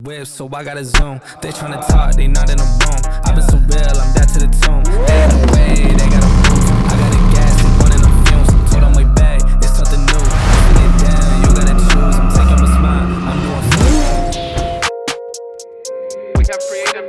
whip, so I gotta zoom. They tryna talk, they not in the room. I've been so real, I'm dead to the tomb. They in the way, they gotta move. I got a gas, they running on fumes. Told them way back, it's something new. Sit it down, you gotta choose. I'm taking my smile, I'm doing food. We got creative.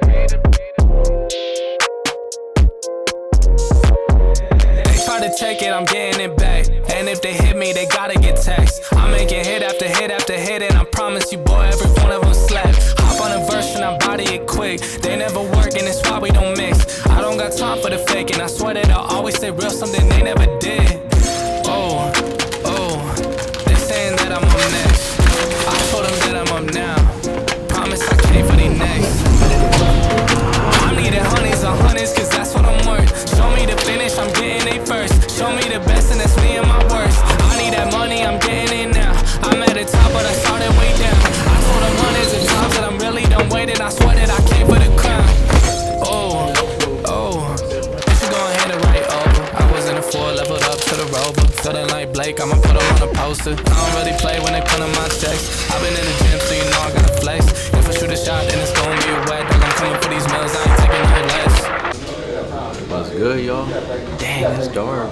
They try to take it, I'm getting it back. And if they hit me, they gotta get taxed. I'm making hit after hit after hit, and I promise you, boy, every one of them slap. Hop on a verse and I body it quick. They never work, and it's why we don't mix. I don't got time for the fake, and I swear that I'll always stay real, something they never did. Oh, they saying that I'm up next. I told them that I'm up now. Promise I came for the next. I needed honeys on honeys, cause that's what I'm worth. Show me the finish, I'm getting it first. Show me the best, and that's me and my worst. I need that money, I'm getting it now. I'm at the top, but I started way down. I told them hundreds of times that I'm really done waiting. I swear that I came for the crown. Oh, you should go ahead and write over. I was in a 4, leveled up to the rover. Feeling like Blake, I'ma put him on a poster. I don't really play when they put on my checks. I've been in the gym, so you know I gotta flex. If I shoot a shot, then it's gonna be a wet. Like I'm coming for these meals, I ain't taking no less. What's good, y'all? Dang, it's dark.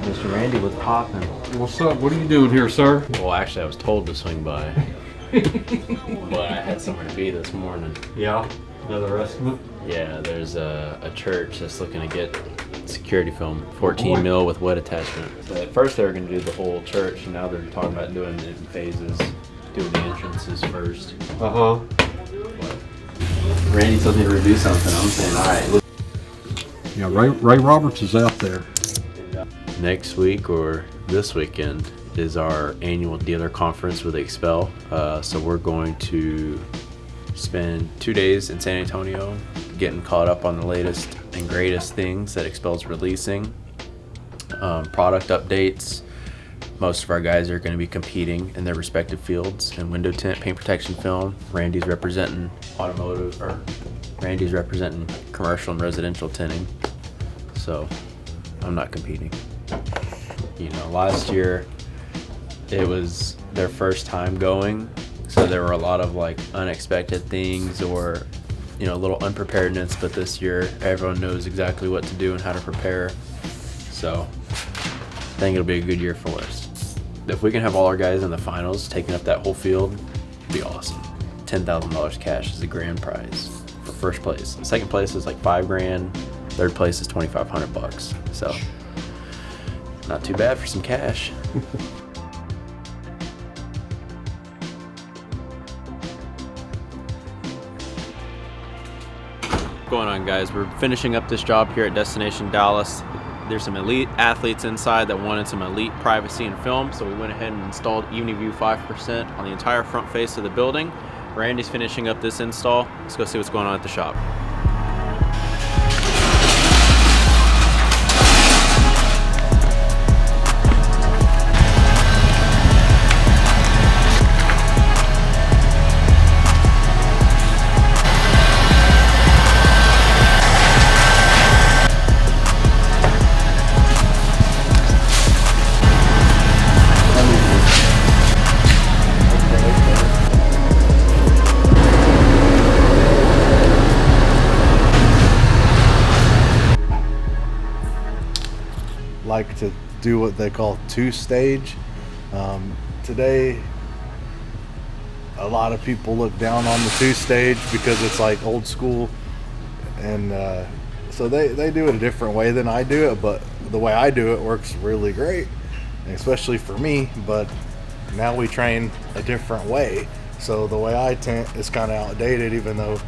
Mr. Randy was popping. What's up? What are you doing here, sir? Well, actually, I was told to swing by. But I had somewhere to be this morning. Yeah. Another estimate? Yeah, there's a church that's looking to get security film, 14 mil with wet attachment. So at first they were going to do the whole church, and now they're talking about doing it in phases, doing the entrances first. Uh-huh. But Randy told me to review something. I'm saying, all right. Look. Yeah, Ray Roberts is out there. Next week or this weekend is our annual dealer conference with XPEL. So we're going to spend 2 days in San Antonio getting caught up on the latest and greatest things that XPEL's releasing. Product updates. Most of our guys are going to be competing in their respective fields in window tint, paint protection film. Randy's representing automotive, or Randy's representing commercial and residential tinting. So I'm not competing. You know, last year it was their first time going, so there were a lot of like unexpected things or, you know, a little unpreparedness, but this year everyone knows exactly what to do and how to prepare. So I think it'll be a good year for us. If we can have all our guys in the finals taking up that whole field, it'd be awesome. $10,000 cash is the grand prize for first place. Second place is like $5,000. Third place is $2,500. So not too bad for some cash. What's going on, guys? We're finishing up this job here at Destination Dallas. There's some elite athletes inside that wanted some elite privacy and film, so we went ahead and installed UniView 5% on the entire front face of the building. Randy's finishing up this install. Let's go see what's going on at the shop. Like to do what they call two-stage. Today a lot of people look down on the two-stage because it's like old school, and so they do it a different way than I do it, but the way I do it works really great, especially for me. But now we train a different way, so the way I tint is kind of outdated, even though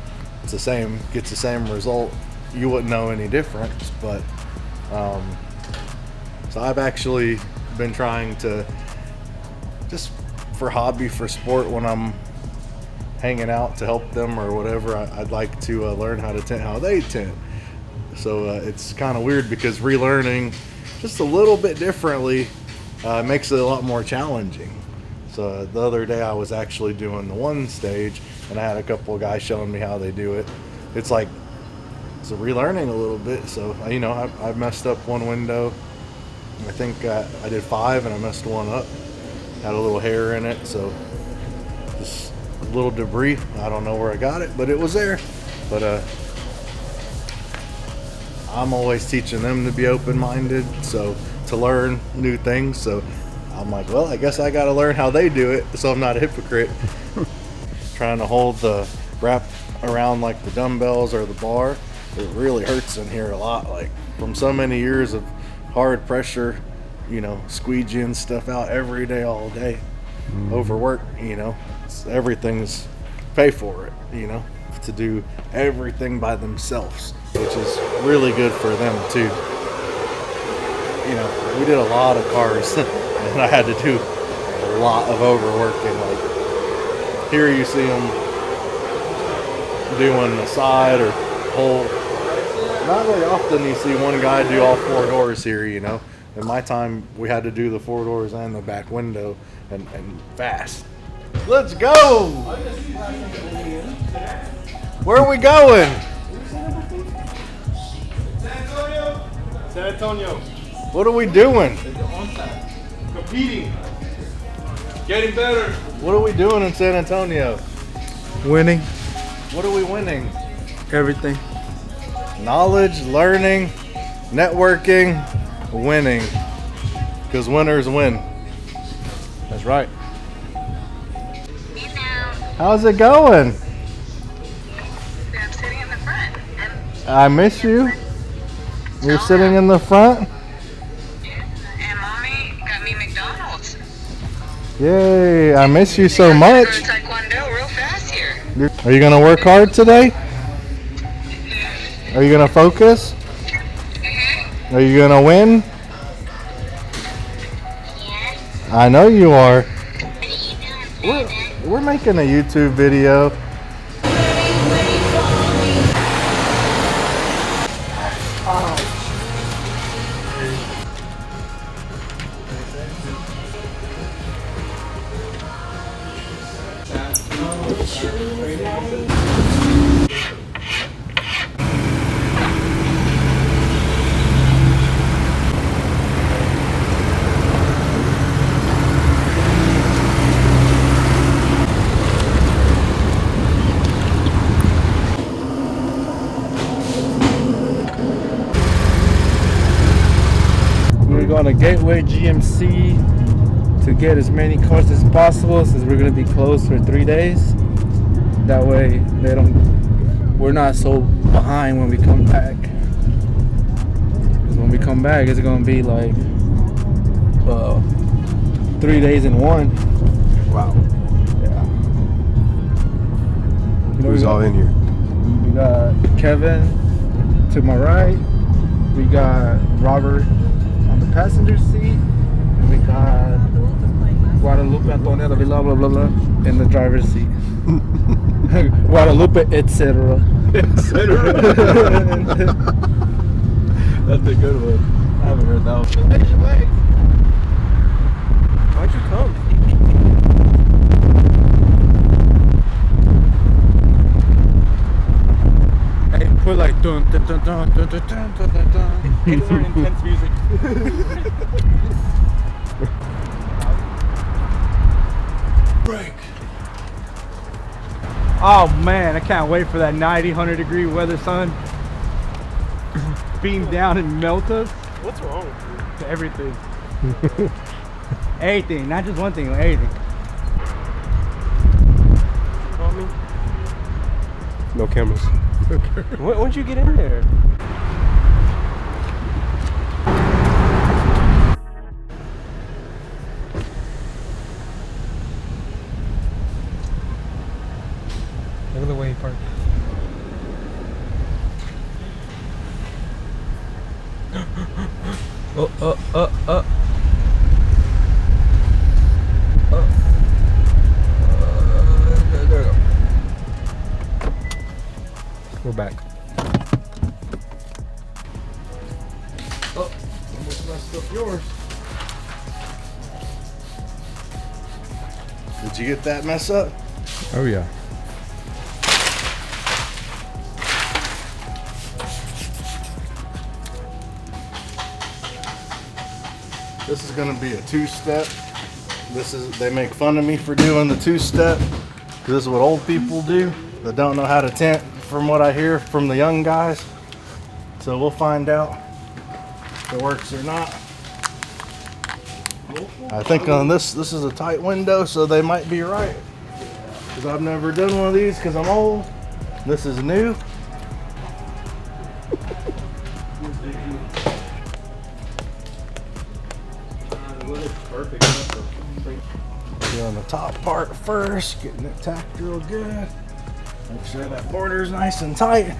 it's the same, gets the same result. You wouldn't know any difference, but so I've actually been trying to, just for hobby, for sport, when I'm hanging out to help them or whatever, I'd like to learn how to tint how they tint. So it's kind of weird because relearning just a little bit differently makes it a lot more challenging. So the other day I was actually doing the one stage, and I had a couple of guys showing me how they do it. It's like, it's a relearning a little bit. So, you know, I messed up one window. I think I did 5 and I messed one up. Had a little hair in it, so just little debris. I don't know where I got it, but it was there. But I'm always teaching them to be open-minded, so to learn new things. So I'm like, well, I guess I got to learn how they do it, so I'm not a hypocrite. Trying to hold the wrap around like the dumbbells or the bar, it really hurts in here a lot. Like from so many years of hard pressure, you know, squeegeeing stuff out every day, all day, overwork, you know, everything's pay for it, you know, to do everything by themselves, which is really good for them too. You know, we did a lot of cars and I had to do a lot of overworking. Like here you see them doing the side or whole. Not very often you see one guy do all 4 doors here, you know. In my time, we had to do the 4 doors and the back window and fast. Let's go! Where are we going? San Antonio. What are we doing? Competing. Getting better. What are we doing in San Antonio? Winning. What are we winning? Everything. Knowledge, learning, networking, winning. Because winners win. That's right. How's it going? I'm sitting in the front. I miss you. You're sitting in the front? And mommy got me McDonald's. Yay, I miss you so Go to much. Taekwondo real fast here. Are you going to work hard today? Are you going to focus? Are you going to win? I know you are. We're making a YouTube video. We're going to Gateway GMC to get as many cars as possible since we're going to be closed for 3 days. That way we're not so behind when we come back. 'Cause when we come back, it's going to be like 3 days in one. Wow. Yeah. Who's all in here? We got Kevin to my right. We got Robert on the passenger seat. And we got Guadalupe Antonia blah blah blah blah in the driver's seat. Guadalupe, etc. That's a good one. I haven't heard that one. Why'd you come? Hey, put like dun dun dun dun dun dun dun dun dun dun. It's very intense music. Break. Oh man, I can't wait for that 90, 100 degree weather, son. Beam down and melt us. What's wrong with you? Everything. Everything, not just one thing, everything. Call me? No cameras. When'd you get in there? Look at the way he parked. There we go. We're back. Oh, almost messed up yours. Did you get that mess up? Oh yeah. This is going to be a 2-step. They make fun of me for doing the 2-step. This is what old people do that don't know how to tint, from what I hear from the young guys. So we'll find out if it works or not. I think on this is a tight window, so they might be right. Because I've never done one of these because I'm old. This is new. Doing the top part first, getting it tacked real good. Make sure that border is nice and tight.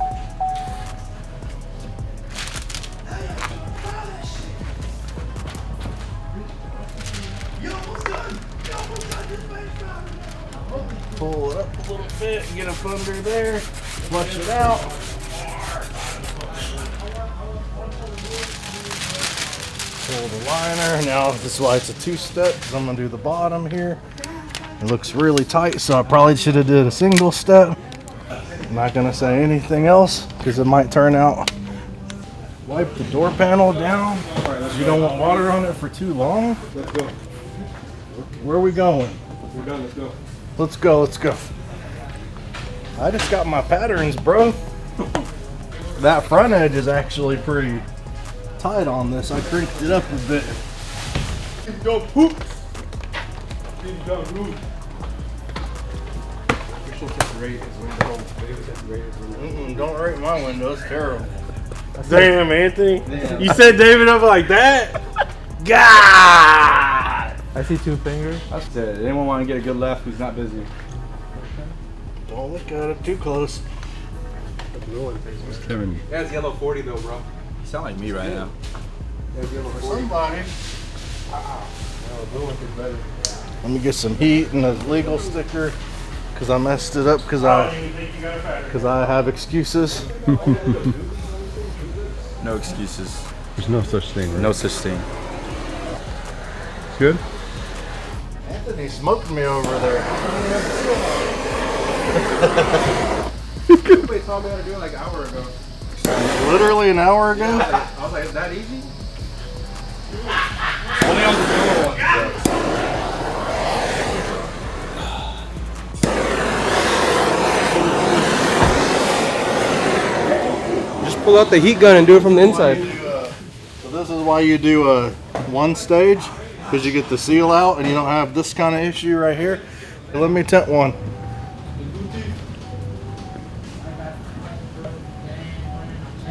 Pull it up a little bit, get up under there, flush it out. Pull the liner. Now this is why it's a two-step, because I'm gonna do the bottom here. It looks really tight, so I probably should have did a single step. I'm not gonna say anything else because it might turn out. Wipe the door panel down. You don't want water on it for too long. Let's go. Where are we going? We're done. Let's go. Let's go, let's go. I just got my patterns, bro. That front edge is actually pretty tight on this. I crinked it up a bit. Go poop. Go poop. Don't rate my window, it's terrible. Damn, Anthony. Damn. You set David up like that? God! I see 2 fingers. That's it. Anyone want to get a good laugh who's not busy? Don't look at it too close. Kevin. That's yellow 40 though, bro. You sound like me right now. Somebody. Let me get some heat and a legal sticker because I messed it up because I have excuses. No excuses. There's no such thing, right? No such thing. Good? Anthony smoked me over there. Somebody told me how to do it like an hour ago. Literally an hour ago? I was like, is that easy? Only on the door one. Just pull out the heat gun and do it from the inside. So this is why you do a one stage, because you get the seal out and you don't have this kind of issue right here. Let me tint one.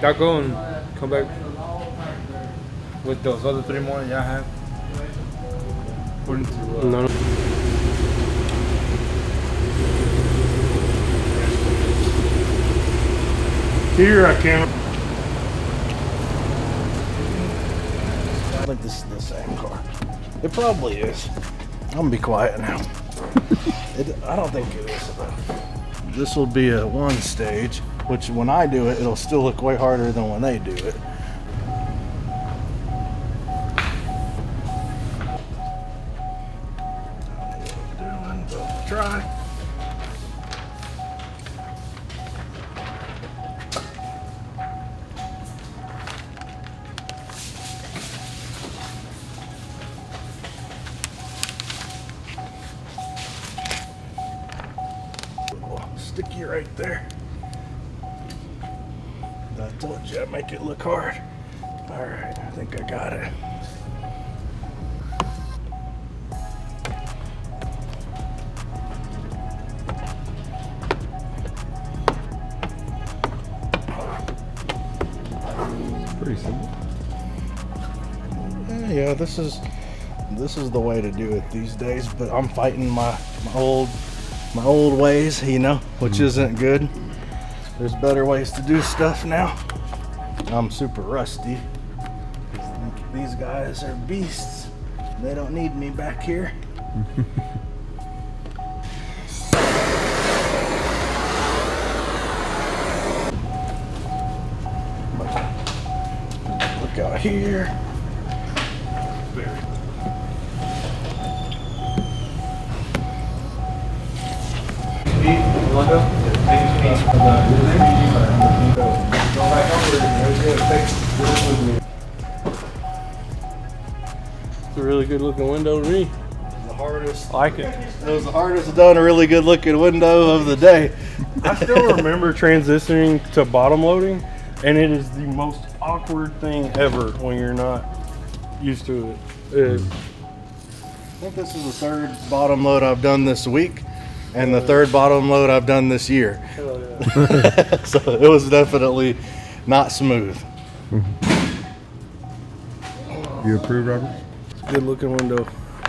Y'all go and come back with those other 3 more y'all have. According to No. Here I can. I think this is the same car. It probably is. I'm gonna be quiet now. I don't think it is though. This will be a one stage, which when I do it, it'll still look way harder than when they do it. Try. Sticky right there. I told you I'd make it look hard. All right, I think I got it. Pretty simple. Yeah, this is the way to do it these days. But I'm fighting my old ways, you know, which isn't good. There's better ways to do stuff now. I'm super rusty. These guys are beasts. They don't need me back here. Look out here. It's a really good looking window to me. The hardest. Like it. It was the hardest done a really good looking window of the day. I still remember transitioning to bottom loading, and it is the most awkward thing ever when you're not used to it. I think this is the third bottom load I've done this week, and the third bottom load I've done this year. Hell yeah. So it was definitely not smooth. You approve, Robert? It's a good looking window.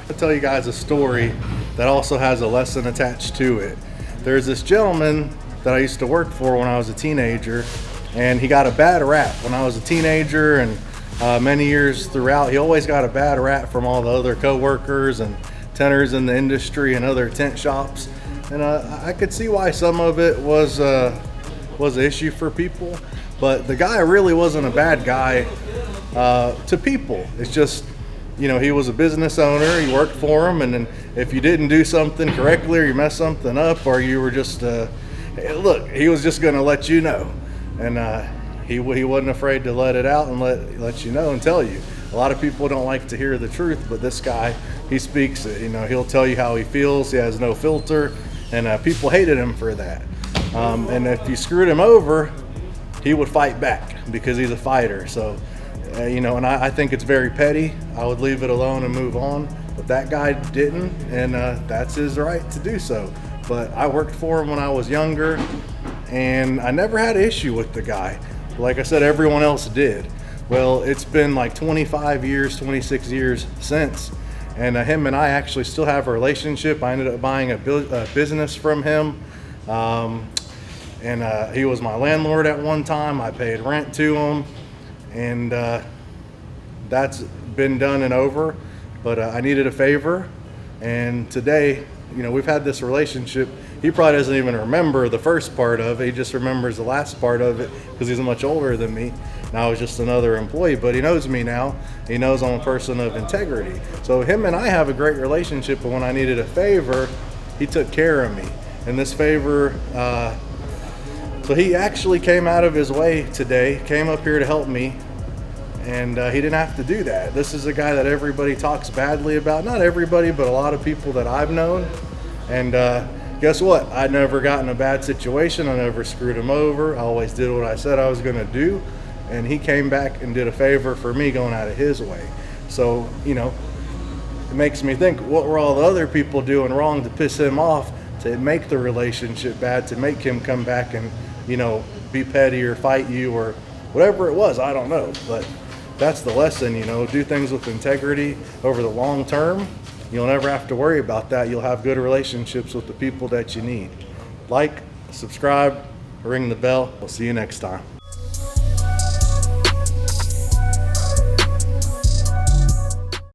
I'll tell you guys a story that also has a lesson attached to it. There's this gentleman that I used to work for when I was a teenager, and he got a bad rap when I was a teenager, and many years throughout. He always got a bad rap from all the other co-workers and tenters in the industry and other tent shops. And I could see why some of it was an issue for people, but the guy really wasn't a bad guy to people. It's just, you know, he was a business owner, he worked for him, and then if you didn't do something correctly or you messed something up or you were just, look, he was just gonna let you know. And he wasn't afraid to let it out and let you know and tell you. A lot of people don't like to hear the truth, but this guy, he speaks it. You know, he'll tell you how he feels, he has no filter, and people hated him for that. And if you screwed him over, he would fight back because he's a fighter. So, you know, and I think it's very petty. I would leave it alone and move on, but that guy didn't, and that's his right to do so. But I worked for him when I was younger, and I never had an issue with the guy. Like I said, everyone else did. Well, it's been like 25 years, 26 years since, and him and I actually still have a relationship. I ended up buying a business from him, and he was my landlord at one time. I paid rent to him, and that's been done and over, but I needed a favor, and today, you know, we've had this relationship. He probably doesn't even remember the first part of it. He just remembers the last part of it because he's much older than me. And I was just another employee, but he knows me now. He knows I'm a person of integrity. So him and I have a great relationship, but when I needed a favor, he took care of me. And this favor, so he actually came out of his way today, came up here to help me, and he didn't have to do that. This is a guy that everybody talks badly about. Not everybody, but a lot of people that I've known. And guess what? I never got in a bad situation. I never screwed him over. I always did what I said I was going to do. And he came back and did a favor for me going out of his way. So, you know, it makes me think, what were all the other people doing wrong to piss him off, to make the relationship bad, to make him come back and, you know, be petty or fight you or whatever it was? I don't know. But that's the lesson, you know, do things with integrity over the long term. You'll never have to worry about that. You'll have good relationships with the people that you need. Like, subscribe, ring the bell. We'll see you next time.